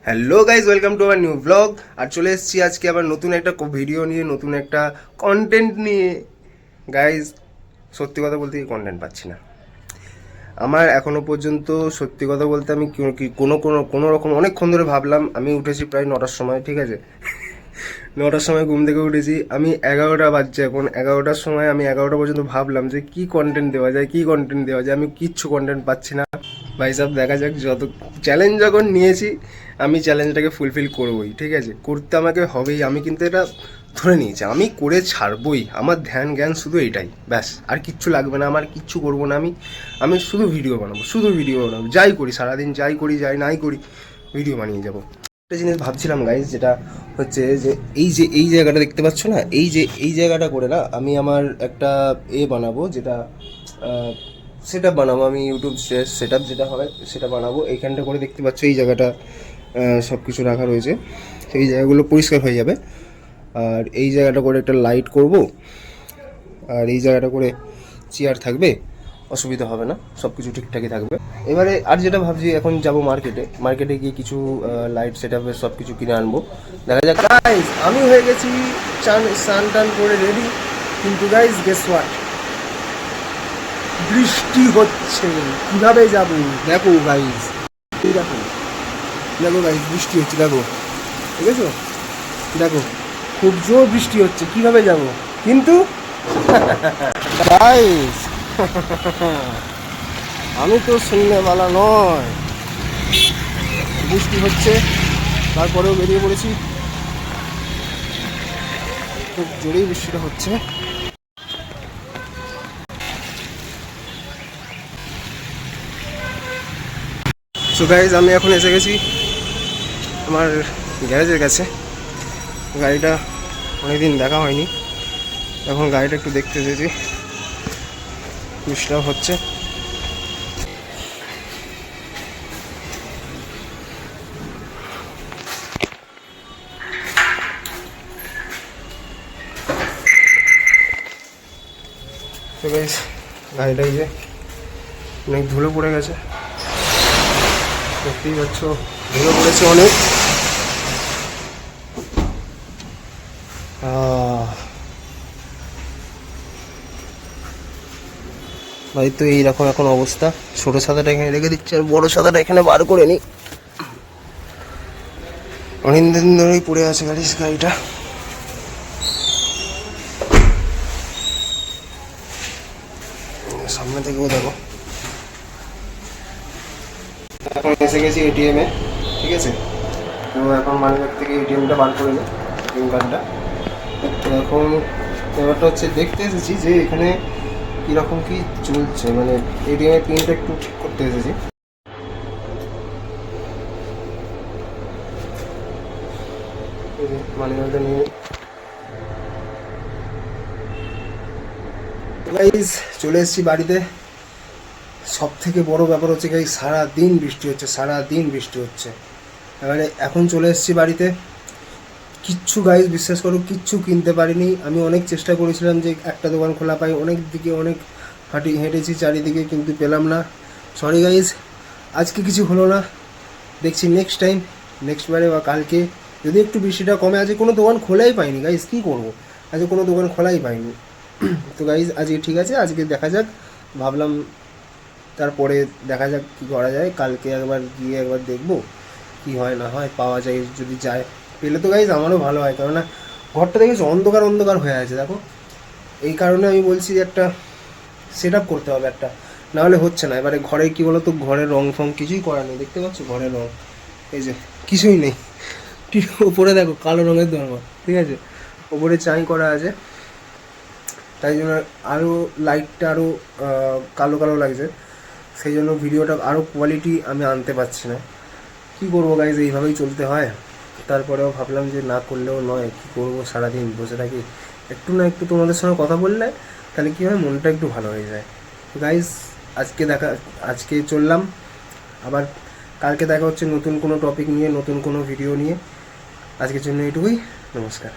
Hello guys, welcome to our new blog. আর চলে এসেছি আজকে আবার নতুন একটা ভিডিও নিয়ে, নতুন একটা কন্টেন্ট নিয়ে। গাইজ, সত্যি কথা বলতে কন্টেন্ট পাচ্ছি না আমার এখনো পর্যন্ত। সত্যি কথা বলতে আমি কোনো কোনো কোনো রকম অনেকক্ষণ ধরে ভাবলাম। আমি উঠেছি প্রায় 9টার সময়, ঠিক আছে? 9টার সময় ঘুম থেকে উঠেছি আমি, 11টা বাজছে এখন। 11টার সময় আমি 11টা পর্যন্ত ভাবলাম যে কী কন্টেন্ট দেওয়া যায়, কী কন্টেন্ট দেওয়া যায়। আমি কিচ্ছু কন্টেন্ট পাচ্ছি না ভাই সাহেব। দেখা যাক, যত চ্যালেঞ্জ যখন নিয়েছি আমি চ্যালেঞ্জটাকে ফুলফিল করবোই, ঠিক আছে? করতে আমাকে হবেই। আমি কিন্তু এটা ধরে নিয়েছি, আমি করে ছাড়বই। আমার ধ্যান জ্ঞান শুধু এইটাই, ব্যাস। আর কিচ্ছু লাগবে না আমার, কিচ্ছু করবো না আমি। আমি শুধু ভিডিও বানাবো, শুধু ভিডিও বানাবো। যাই করি সারাদিন, যাই করি যাই নাই করি, ভিডিও বানিয়ে যাবো। একটা জিনিস ভাবছিলাম গাইজ, যেটা হচ্ছে যে এই জায়গাটা দেখতে পাচ্ছ না, এই জায়গাটা করে না আমি আমার একটা বানাবো, যেটা সেট আপ বানাবো। আমি ইউটিউব সেট আপ যেটা হয় সেটা বানাবো। এইখানটা করে দেখতে পাচ্ছ এই জায়গাটা সব কিছু রাখা রয়েছে, এই জায়গাগুলো পরিষ্কার হয়ে যাবে। আর এই জায়গাটা করে একটা লাইট করব, আর এই জায়গাটা করে চেয়ার থাকবে, অসুবিধা হবে না, সব কিছু ঠিকঠাকই থাকবে। এবারে আর যেটা ভাবছি, এখন যাব মার্কেটে গিয়ে কিছু লাইট সেট আপের সব কিছু কিনে আনবো। দেখা যাক গাইজ, আমি হয়ে গেছি স্নান টান করে রেডি। কিন্তু গাইজ গেস হোয়াট, বৃষ্টি হচ্ছে। কিভাবে যাব? দেখো গাইজ, দেখো দেখো গাইজ, বৃষ্টি হচ্ছে, দেখো, ঠিক আছে? দেখো খুব জোর বৃষ্টি হচ্ছে, কিভাবে যাব? কিন্তু গাইজ আমি তো শুননেওয়ালা নয়। বৃষ্টি হচ্ছে, তারপরেও বেরিয়ে পড়েছি। খুব জোরেই বৃষ্টিটা হচ্ছে। সো গাইজ, আমি এখন এসে গেছি আমার গ্যারেজের কাছে। গাড়িটা অনেকদিন দেখা হয়নি, এখন গাড়িটা একটু দেখতে এসেছি। বৃষ্টিটাও হচ্ছে। তো গাইজ, গাড়িটা যে অনেক ধুলো পড়ে গেছে, দেখতেই পাচ্ছ, ধুলো পড়েছে অনেক। ভাই তো এইরকম এখন অবস্থা। ছোটো ছাতাটা এখানে রেখে দিচ্ছে, আর বড়ো ছাতাটা এখানে বার করে নিই। অনেকদিন ধরেই পড়ে আছে গাড়িটা। সামনে থেকেও দেখো। এখন এসে গেছি এটিএমে, ঠিক আছে? তো এখন মানিব্যাগ থেকে এটিএমটা বার করে নিই, এটিএম কার্ডটা। তো এখন ব্যাপারটা হচ্ছে, দেখতে এসেছি যে এখানে কীরকম কী চলছে, মানে এটিএমের পিনটা একটু ঠিক করতে এসেছি। মানিব্যাগটা নিয়ে গাইজ চলে এসেছি বাড়িতে। সব থেকে বড় ব্যাপার হচ্ছে গাইজ, সারাদিন বৃষ্টি হচ্ছে, সারাদিন বৃষ্টি হচ্ছে। এবারে এখন চলে এসেছি বাড়িতে, কিচ্ছু গাইজ বিশ্বাস করো, কিচ্ছু কিনতে পারিনি। আমি অনেক চেষ্টা করেছিলাম যে একটা দোকান খোলা পাই, অনেক দিকে অনেক হেঁটেছি চারিদিকে, কিন্তু পেলাম না। সরি গাইজ, আজকে কিছু হলো না। দেখছি নেক্সট বারে বা কালকে যদি একটু বৃষ্টিটা কমে। আজকে কোনো দোকান খোলাই পাইনি গাইজ, কী করবো? আজকে কোনো দোকান খোলাই পাইনি। তো গাইজ আজকে ঠিক আছে, আজকে দেখা যাক। ভাবলাম তারপরে দেখা যাক কী করা যায়। কালকে একবার গিয়ে একবার দেখবো কী হয় না হয়, পাওয়া যায়। যদি যায়, পেলে তো গাইজ আমারও ভালো হয়, কেননা ঘরটা দেখেছো অন্ধকার অন্ধকার হয়ে আছে, দেখো। এই কারণে আমি বলছি যে একটা সেট আপ করতে হবে একটা, নাহলে হচ্ছে না। এবারে ঘরে কী বলো তো, ঘরের রং ফং কিছুই করা নেই, দেখতে পাচ্ছ ঘরের রং এই যে কিছুই নেই। ঠিক ওপরে দেখো কালো রঙের দরজা, ঠিক আছে? ওপরে চাই করা আছে, তাই জন্য আরও লাইটটা আরও কালো কালো লাগছে। সেই জন্য ভিডিওটা আরও কোয়ালিটি আমি আনতে পারছি না। কী করবো গাইজ, এইভাবেই চলতে হয়। তারপরেও ভাবলাম যে না করলেও নয়, কী করবো, সারাদিন বসে থাকি। একটু না একটু তোমাদের সঙ্গে কথা বললে তাহলে কী হয়, মনটা একটু ভালো হয়ে যায়। গাইজ আজকে চললাম, আবার কালকে দেখা হচ্ছে নতুন কোনো টপিক নিয়ে, নতুন কোনো ভিডিও নিয়ে। আজকের জন্য এইটুকুই, নমস্কার।